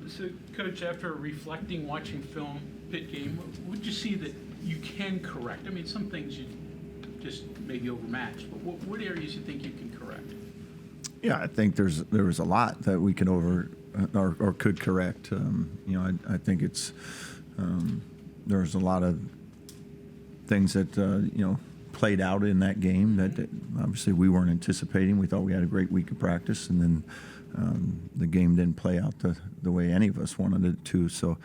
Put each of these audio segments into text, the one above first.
So, Coach, after reflecting, watching film, pit game, what would you see that you can correct? I mean, some things you just maybe overmatched, but what areas you think you can correct? Yeah, I think there was a lot that we could or could correct. I think it's there's a lot of things that played out in that game that obviously we weren't anticipating. We thought we had a great week of practice, and then the game didn't play out the way any of us wanted it to. So,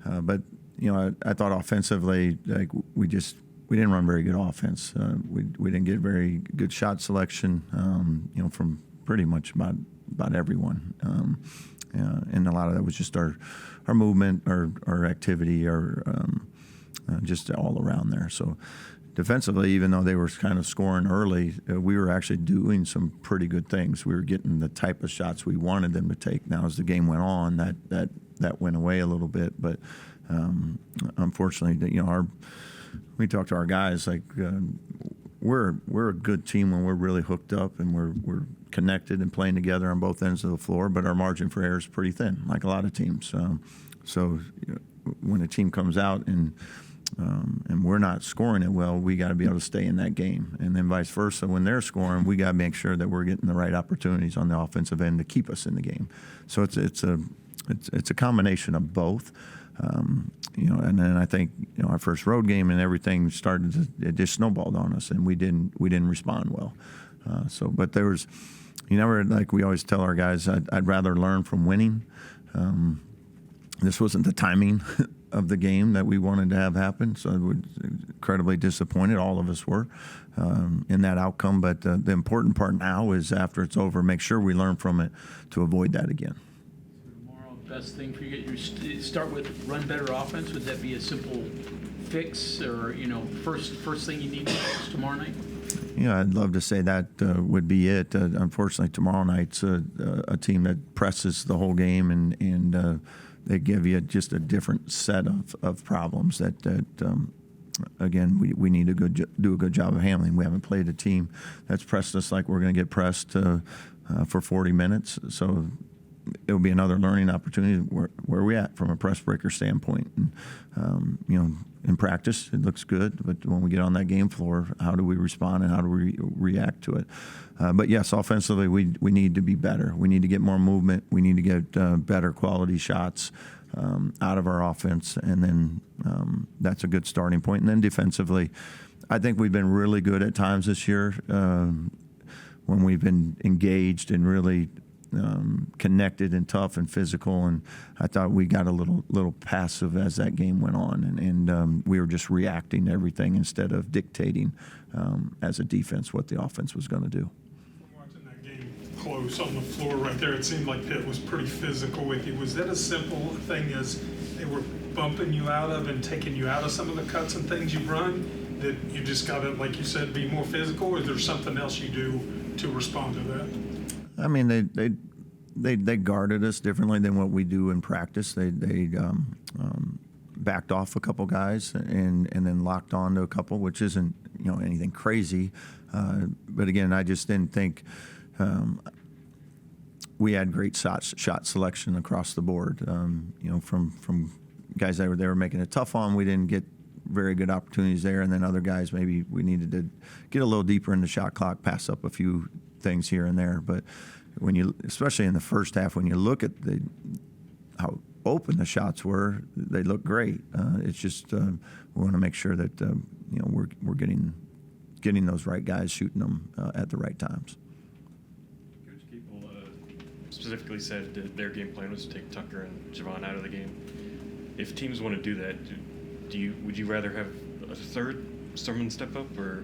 but I thought offensively, like we didn't run very good offense. We didn't get very good shot selection. From pretty much about everyone. And a lot of that was just our movement, our activity, just all around there. So defensively, even though they were kind of scoring early, we were actually doing some pretty good things. We were getting the type of shots we wanted them to take. Now, as the game went on, that went away a little bit. But unfortunately, we talked to our guys like we're a good team when we're really hooked up and we're connected and playing together on both ends of the floor. But our margin for error is pretty thin, like a lot of teams. So when a team comes out and we're not scoring it well, we got to be able to stay in that game. And then vice versa, when they're scoring, we got to make sure that we're getting the right opportunities on the offensive end to keep us in the game. So it's a combination of both. And then I think our first road game and everything it just snowballed on us, and we didn't respond well. But there was, like we always tell our guys, I'd rather learn from winning. This wasn't the timing of the game that we wanted to have happen, so we're incredibly disappointed. All of us were in that outcome. But the important part now is after it's over, make sure we learn from it to avoid that again. Tomorrow, best thing for you, start with run better offense. Would that be a simple fix, or first thing you need tomorrow night? Yeah, I'd love to say that would be it. Unfortunately, tomorrow night's a team that presses the whole game, and they give you just a different set of problems that again, we need to do a good job of handling. We haven't played a team that's pressed us like we're going to get pressed for 40 minutes. So it'll be another learning opportunity. Where are we at from a press breaker standpoint? And, in practice, it looks good, but when we get on that game floor, how do we respond and how do we react to it? But yes, offensively, we need to be better. We need to get more movement. We need to get better quality shots out of our offense, and then that's a good starting point. And then defensively, I think we've been really good at times this year when we've been engaged and really connected and tough and physical, and I thought we got a little passive as that game went on, and we were just reacting to everything instead of dictating as a defense what the offense was going to do. Watching that game close on the floor right there, it seemed like Pitt was pretty physical with you. Was that a simple thing as they were bumping you out of and taking you out of some of the cuts and things you run, that you just got to, like you said, be more physical, or is there something else you do to respond to that? I mean, they guarded us differently than what we do in practice. They backed off a couple guys and then locked on to a couple, which isn't anything crazy. But again, I just didn't think we had great shot selection across the board. From guys that were making it tough on, we didn't get very good opportunities there, and then other guys maybe we needed to get a little deeper in the shot clock, pass up a few things here and there. But especially in the first half, when you look at how open the shots were, they look great. It's just we want to make sure that we're getting those right guys shooting them at the right times. Coach Keeple specifically said that their game plan was to take Tucker and Javon out of the game. If teams want to do that, would you rather have a third someone step up, or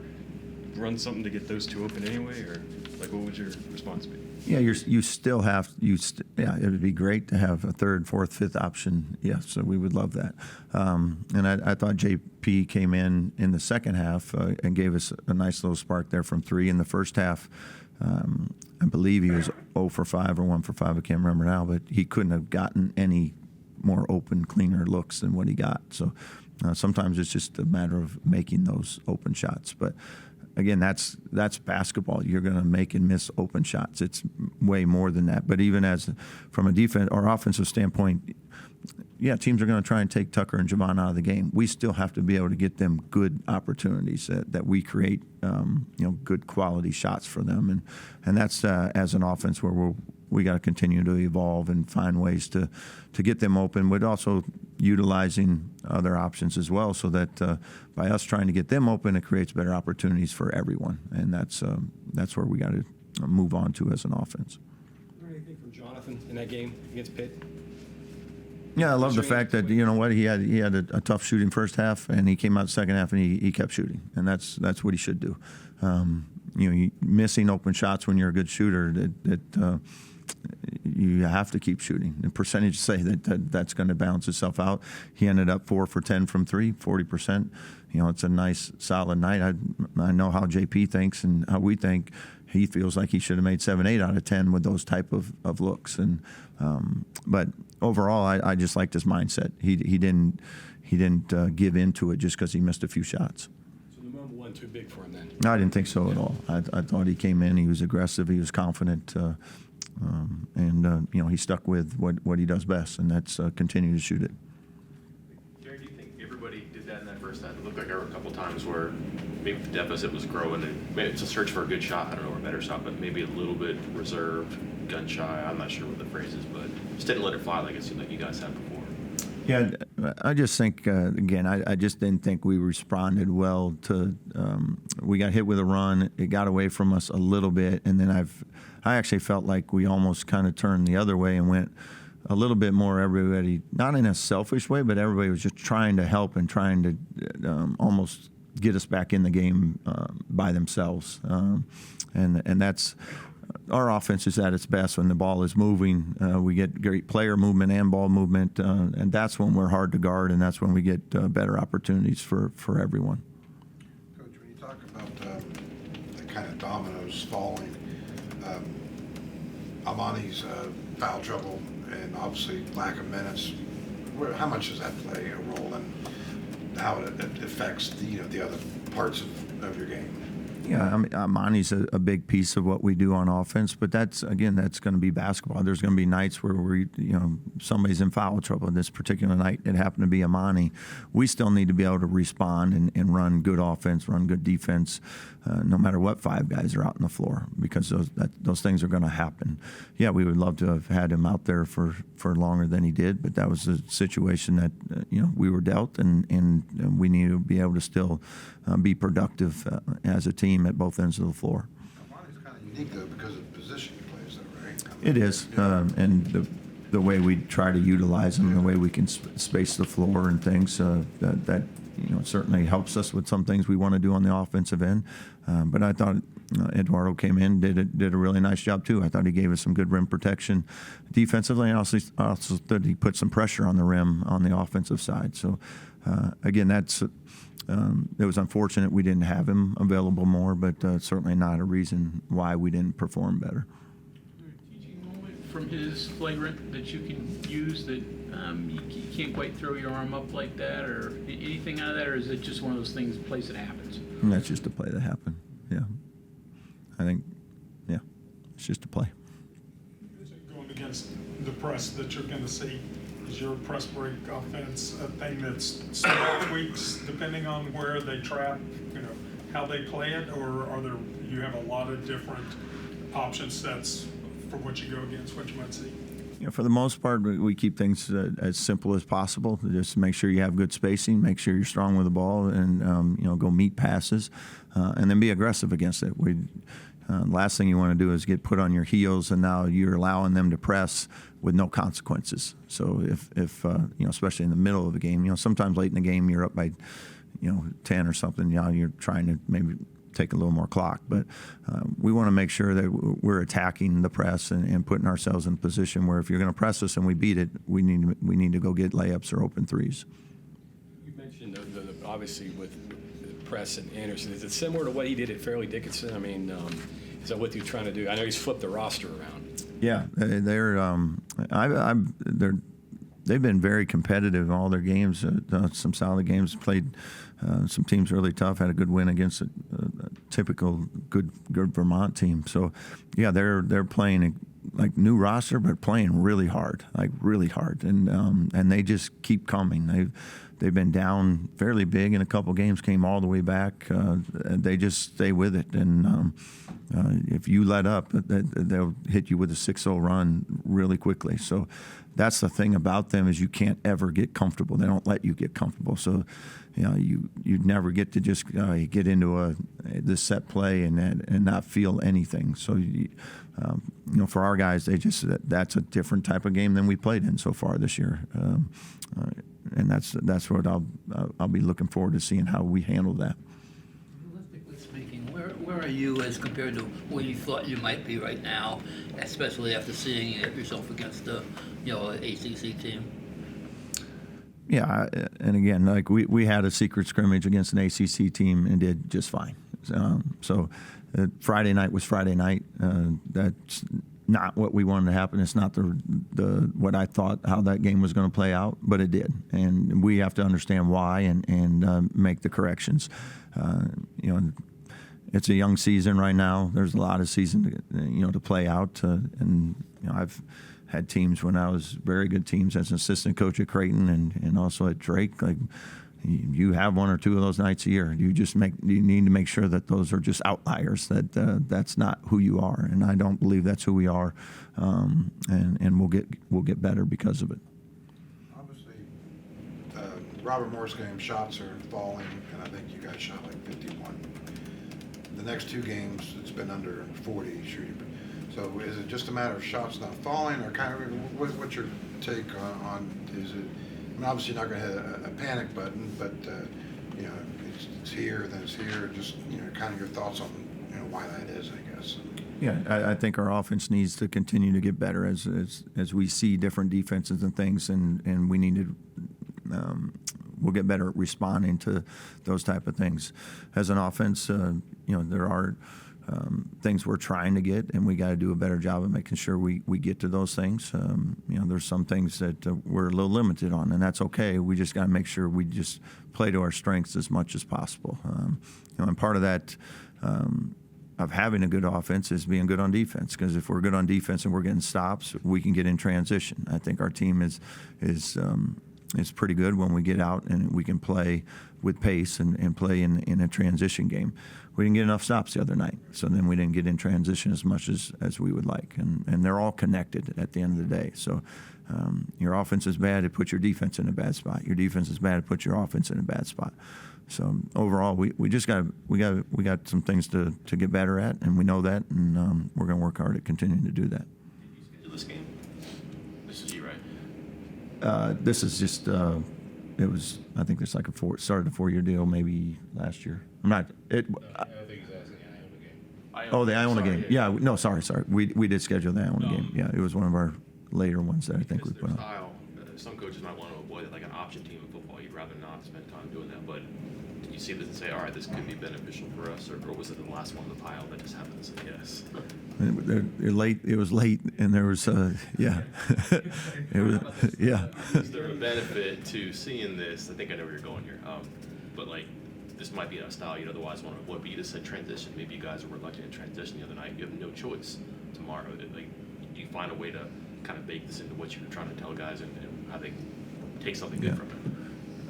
run something to get those two open anyway, or like what would your response be? Yeah, you still have it would be great to have a third, fourth, fifth option. Yeah, so we would love that. And I thought JP came in the second half and gave us a nice little spark there from three. In the first half, I believe he was 0 for 5 or 1 for 5. I can't remember now, but he couldn't have gotten any more open, cleaner looks than what he got. So sometimes it's just a matter of making those open shots. But again, that's basketball. You're going to make and miss open shots. It's way more than that. But even from a defense or offensive standpoint, yeah, teams are going to try and take Tucker and Javon out of the game. We still have to be able to get them good opportunities that we create, good quality shots for them, and that's as an offense where we got to continue to evolve and find ways to get them open, but also utilizing other options as well, so that by us trying to get them open, it creates better opportunities for everyone, and that's where we got to move on to as an offense. Anything from Jonathan in that game against Pitt? Yeah, I love the fact that he had a tough shooting first half, and he came out the second half and he kept shooting, and that's what he should do. Missing open shots when you're a good shooter, that you have to keep shooting. The percentage say that's going to balance itself out. He ended up 4 for 10 from three, 40%. It's a nice solid night. I know how JP thinks and how we think. He feels like he should have made 7, 8 out of 10 with those type of looks. And but overall, I just liked his mindset. He didn't give into it just because he missed a few shots. So the moment wasn't too big for him then? No, I didn't think so at all. I thought he came in. He was aggressive. He was confident. And he stuck with what he does best, and that's continue to shoot it. Darian, do you think everybody did that in that first half? It looked like there were a couple times where maybe the deficit was growing, and maybe it's a search for a good shot, I don't know, or a better shot, but maybe a little bit reserved, gun shy. I'm not sure what the phrase is, but just didn't let it fly like it seemed like you guys had before. Yeah, I just think, again, I just didn't think we responded well to, we got hit with a run, it got away from us a little bit, and then I actually felt like we almost kind of turned the other way and went a little bit more everybody, not in a selfish way, but everybody was just trying to help and trying to almost get us back in the game by themselves. And that's, our offense is at its best when the ball is moving. We get great player movement and ball movement, and that's when we're hard to guard, and that's when we get better opportunities for everyone. Coach, when you talk about the kind of dominoes falling, Amani's foul trouble and obviously lack of minutes, how much does that play a role in how it affects the other parts of your game? Yeah, I mean, Amani's a big piece of what we do on offense, but that's going to be basketball. There's going to be nights where somebody's in foul trouble. This particular night, it happened to be Amani. We still need to be able to respond and run good offense, run good defense, no matter what 5 guys are out on the floor, because those things are going to happen. Yeah, we would love to have had him out there for longer than he did, but that was a situation that we were dealt, and we need to be able to still be productive as a team at both ends of the floor. Amani's kind of unique though because of the position he plays, though, right? It is, and the way we try to utilize him, the way we can space the floor and things, that certainly helps us with some things we want to do on the offensive end. But I thought Eduardo came in, did a really nice job too. I thought he gave us some good rim protection defensively, and also that he put some pressure on the rim on the offensive side. So again, it was unfortunate we didn't have him available more, but certainly not a reason why we didn't perform better. Teaching moment from his flagrant that you can use that you can't quite throw your arm up like that, or anything out of that, or is it just one of those things, place that happens? And that's just a play that happened. Yeah, I think, yeah, it's just a play. Is it going against the press that you're going to see? Is your press break offense a thing that's small tweaks depending on where they trap, how they play it, or you have a lot of different option sets for what you go against, what you might see? For the most part, we keep things as simple as possible. Just make sure you have good spacing, make sure you're strong with the ball, and go meet passes, and then be aggressive against it. Last thing you want to do is get put on your heels, and now you're allowing them to press with no consequences. So if especially in the middle of the game, sometimes late in the game you're up by 10 or something. You're trying to maybe take a little more clock, but we want to make sure that we're attacking the press and putting ourselves in a position where if you're going to press us and we beat it, we need to go get layups or open threes. You mentioned obviously with press and Anderson. Is it similar to what he did at Fairleigh Dickinson? I mean, is that what you're trying to do? I know he's flipped the roster around. Yeah, they're they've been very competitive in all their games. Some solid games. Played some teams really tough. Had a good win against a typical good Vermont team. So, yeah, they're playing like new roster, but playing really hard, and they just keep coming. They've been down fairly big in a couple games, came all the way back. They just stay with it, and if you let up, they'll hit you with a 6-0 run really quickly. So that's the thing about them, is you can't ever get comfortable. They don't let you get comfortable. So you never get to just get into this set play and not feel anything. So for our guys, that's a different type of game than we played in so far this year. And that's what I'll be looking forward to seeing how we handle that. Realistically speaking, where are you as compared to where you thought you might be right now, especially after seeing yourself against the ACC team? Yeah, and again, like we had a secret scrimmage against an ACC team and did just fine. So Friday night was Friday night. That's not what we wanted to happen. It's not the what I thought how that game was going to play out, but it did, and we have to understand why and make the corrections. It's a young season right now. There's a lot of season to play out, and I've had teams when I was very good teams as an assistant coach at Creighton and also at Drake. Like, you have one or two of those nights a year. You need to make sure that those are just outliers. That's not who you are, and I don't believe that's who we are. And we'll get better because of it. Obviously, Robert Moore's game shots are falling, and I think you guys shot like 51. The next two games, it's been under 40 shooting. So is it just a matter of shots not falling, or kind of what's your take on is it? I mean, obviously you're not going to hit a panic button, but it's here, then it's here. Just kind of your thoughts on why that is, I guess. Yeah, I think our offense needs to continue to get better as we see different defenses and things, and we need to. We'll get better at responding to those type of things. As an offense, there are things we're trying to get, and we got to do a better job of making sure we get to those things. There's some things that we're a little limited on, and that's okay. We just got to make sure we just play to our strengths as much as possible. And part of that of having a good offense is being good on defense, because if we're good on defense and we're getting stops, we can get in transition. I think our team is pretty good when we get out and we can play with pace and play in a transition game. We didn't get enough stops the other night, so then we didn't get in transition as much as we would like. And they're all connected at the end of the day. So your offense is bad, it puts your defense in a bad spot. Your defense is bad, it puts your offense in a bad spot. So overall, we got some things to get better at, and we know that, and we're going to work hard at continuing to do that. Did you schedule this game? This is you, right? This is just it was. I think it's like started a 4-year deal maybe last year. I'm not. I think he's asking the Iona game. Oh, the Iona game. Yeah. No, sorry. We did schedule the Iona game. Yeah, it was one of our later ones that I think we put on. Style, some coaches might want to avoid it, like an option team in football. You'd rather not spend time doing that. But did you see this and say, all right, this could be beneficial for us, or was it the last one in the pile that just happened to say yes? It was late, and there was yeah. It was yeah. Is there a benefit to seeing this? I think I know where you're going here. But like, this might be a style you'd otherwise want to avoid. But you just said transition. Maybe you guys were reluctant in transition the other night. You have no choice tomorrow. Like, do you find a way to kind of bake this into what you're trying to tell guys and how they take something good from it?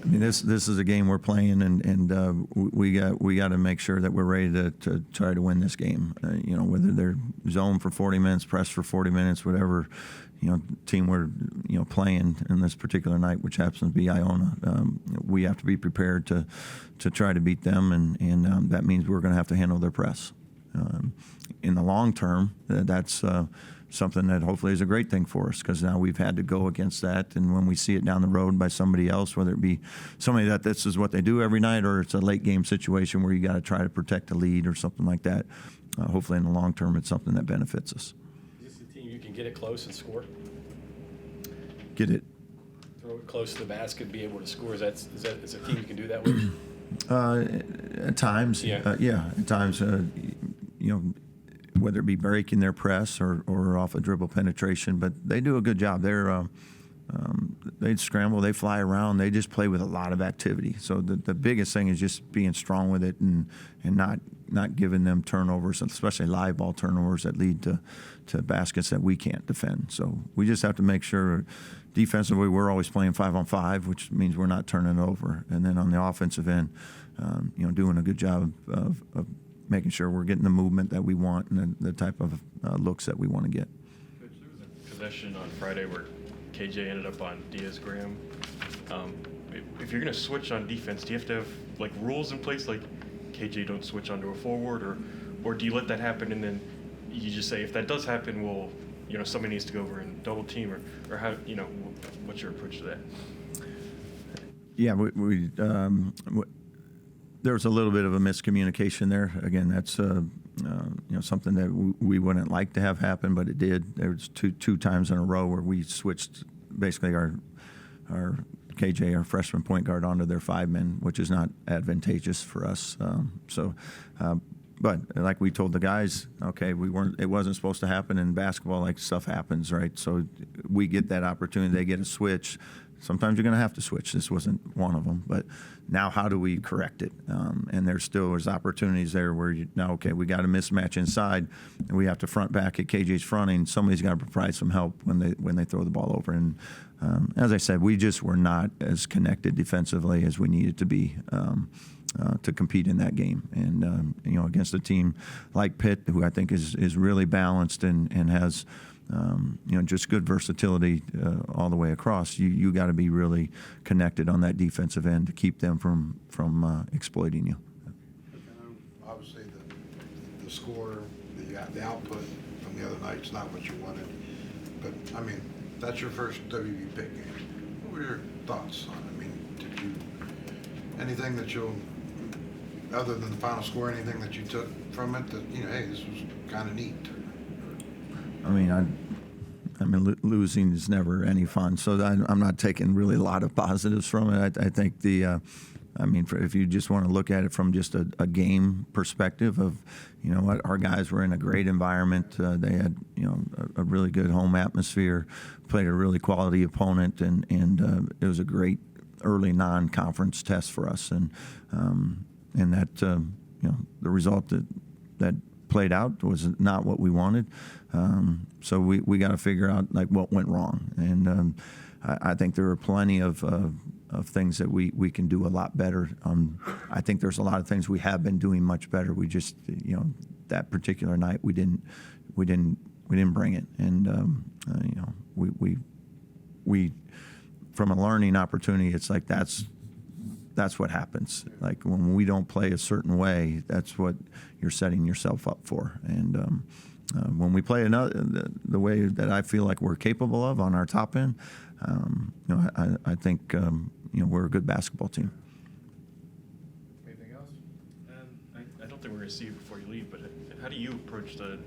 I mean, this is a game we're playing, and we got to make sure that we're ready to try to win this game. Whether they're zone for 40 minutes, press for 40 minutes, whatever, team we're playing in this particular night, which happens to be Iona. We have to be prepared to try to beat them, and that means we're going to have to handle their press. In the long term, that's something that hopefully is a great thing for us, because now we've had to go against that, and when we see it down the road by somebody else, whether it be somebody that this is what they do every night, or it's a late game situation where you got to try to protect a lead or something like that, hopefully in the long term it's something that benefits us. Is this a team you can get it close and score? Get it? Throw it close to the basket, be able to score. Is a team you can do that with? At times, Yeah. At times, whether it be breaking their press or off a dribble penetration, but they do a good job. they scramble, they fly around, they just play with a lot of activity. So the biggest thing is just being strong with it and not giving them turnovers, especially live ball turnovers that lead to baskets that we can't defend. So we just have to make sure defensively we're always playing 5-on-5, which means we're not turning it over. And then on the offensive end, doing a good job of making sure we're getting the movement that we want and the type of looks that we want to get. Coach, there was a possession on Friday where KJ ended up on Diaz-Graham. If you're going to switch on defense, do you have to have like rules in place, like KJ don't switch onto a forward, or do you let that happen and then you just say if that does happen, well, somebody needs to go over and double team, or how, what's your approach to that? Yeah, there was a little bit of a miscommunication there. Again, that's something that we wouldn't like to have happen, but it did. There was two times in a row where we switched basically our KJ, our freshman point guard, onto their 5-men, which is not advantageous for us. But like we told the guys, okay, it wasn't supposed to happen in basketball. Like, stuff happens, right? So we get that opportunity. They get a switch. Sometimes you're going to have to switch. This wasn't one of them. But now how do we correct it? And there's opportunities there where okay, we got a mismatch inside, and we have to front back at KJ's fronting. Somebody's got to provide some help when they throw the ball over. And as I said, we just were not as connected defensively as we needed to be to compete in that game. And against a team like Pitt, who I think is really balanced and has just good versatility all the way across, you got to be really connected on that defensive end to keep them from exploiting you. Obviously, the score, the output from the other night's not what you wanted, but I mean, that's your first WVU Pitt game. What were your thoughts on it? I mean, did you anything that other than the final score, anything that you took from it that hey, this was kind of neat? I mean, losing is never any fun, so I'm not taking really a lot of positives from it. I think if you just want to look at it from just a game perspective of, what, our guys were in a great environment. They had, a really good home atmosphere, played a really quality opponent, and it was a great early non-conference test for us, and that, the result that played out was not what we wanted. So we got to figure out what went wrong, and I think there are plenty of things that we can do a lot better. I think there's a lot of things we have been doing much better. We just that particular night we didn't bring it, and we from a learning opportunity, it's like that's what happens. Like, when we don't play a certain way, that's what you're setting yourself up for. And when we play the way that I feel like we're capable of on our top end, I think we're a good basketball team. Anything else? I don't think we're going to see you before you leave, but how do you approach the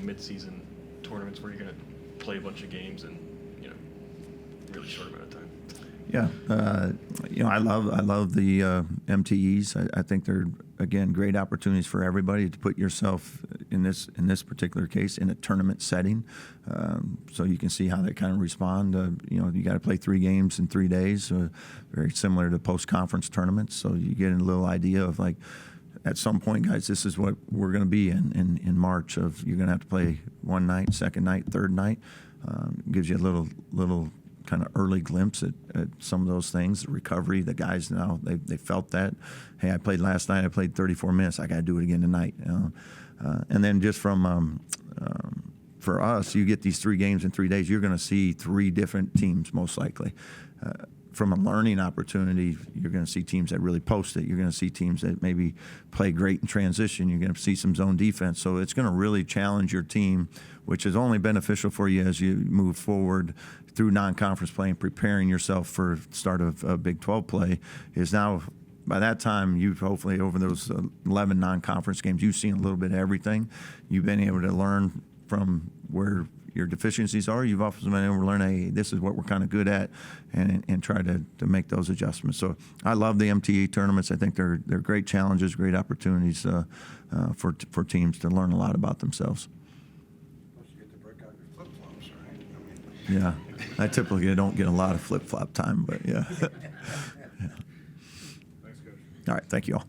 mid-season tournaments where you're going to play a bunch of games in really short amount of time? Yeah, I love the MTEs. I think they're, again, great opportunities for everybody to put yourself in this particular case in a tournament setting, so you can see how they kind of respond. You got to play 3 games in 3 days, very similar to post-conference tournaments. So you get a little idea of at some point, guys, this is what we're going to be in March. Of you're going to have to play one night, second night, third night. Gives you a little kind of early glimpse at some of those things. The recovery, the guys now they felt that. Hey, I played last night. I played 34 minutes. I got to do it again tonight. And then just from for us, you get these 3 games in 3 days. You're going to see 3 different teams most likely. From a learning opportunity, you're going to see teams that really post it. You're going to see teams that maybe play great in transition. You're going to see some zone defense. So it's going to really challenge your team, which is only beneficial for you as you move forward through non-conference play and preparing yourself for start of Big 12 play. Is now, by that time, you've hopefully, over those 11 non-conference games, you've seen a little bit of everything. You've been able to learn from where your deficiencies are. You've also been able to learn, hey, this is what we're kind of good at, and try to make those adjustments. So I love the MTE tournaments. I think they're great challenges, great opportunities for teams to learn a lot about themselves. Once you get to break out your flip-flops, right? I mean, Yeah. I typically don't get a lot of flip-flop time, but yeah. Thanks, Coach. All right, thank you all.